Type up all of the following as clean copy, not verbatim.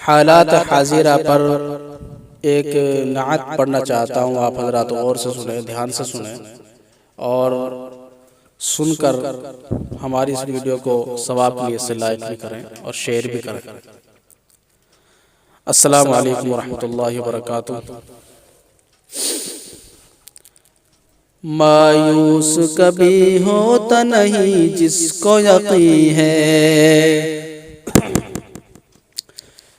हालात हाजिरा पर एक नात पढ़ना चाहता हूँ। आप हजरात गौर से सुने, ध्यान से सुने और सुनकर हमारी इस वीडियो को सवाब के लिए से लाइक भी करें और शेयर भी करें। अस्सलामु अलैकुम वरहमतुल्लाहि वबरकातुहू। मायूस कभी होता नहीं जिसको यकीन है,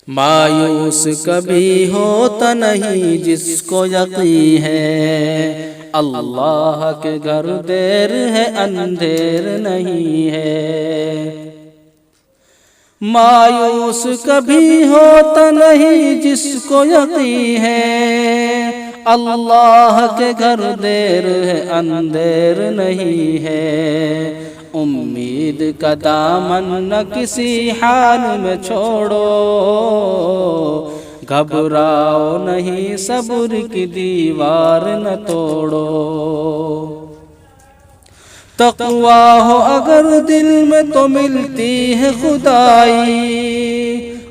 मायूस कभी होता नहीं जिसको यकीन है। अल्लाह के घर देर है अंधेर नहीं है। मायूस कभी होता नहीं जिसको यकीन है। अल्लाह के घर देर है अंधेर नहीं है। उम्मीद का दामन न किसी हाल में छोड़ो, घबराओ नहीं सब्र की दीवार न तोड़ो। तक़वा हो अगर दिल में तो मिलती है खुदाई,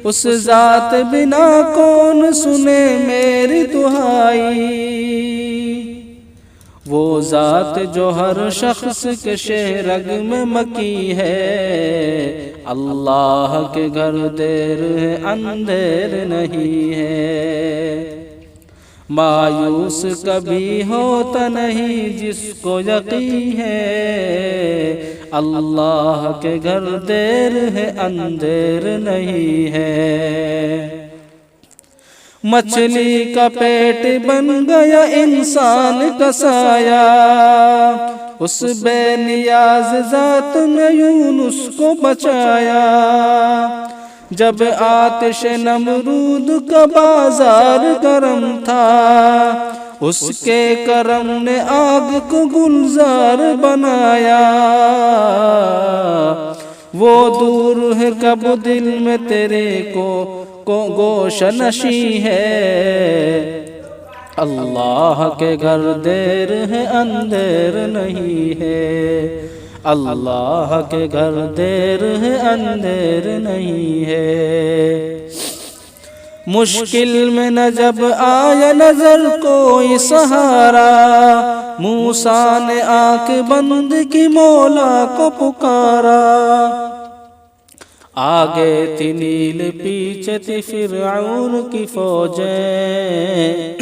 उस ज़ात बिना कौन सुने मेरी दुहाई। वो ज़ात जो हर शख्स के शहरग में मकी है। अल्लाह के घर देर है अंधेर नहीं है। मायूस कभी होता नहीं जिसको यकीन है। अल्लाह के घर देर है अंधेर नहीं है। मछली का पेट बन गया इंसान का साया, उस बेनियाज ज़ात ने यूनुस को बचाया। जब आतिश नमरूद का बाजार गरम था, उसके करम ने आग को गुलजार बनाया। वो दूर है कब दिल में तेरे को गोश नशी है। अल्लाह के घर देर है अंधेर नहीं है। अल्लाह के घर देर है अंधेर नहीं है। मुश्किल में न जब आया नजर कोई सहारा, मूसा ने आंख बंद की मौला को पुकारा। आगे थी नील पीछे थी फिरऔन की फौजें,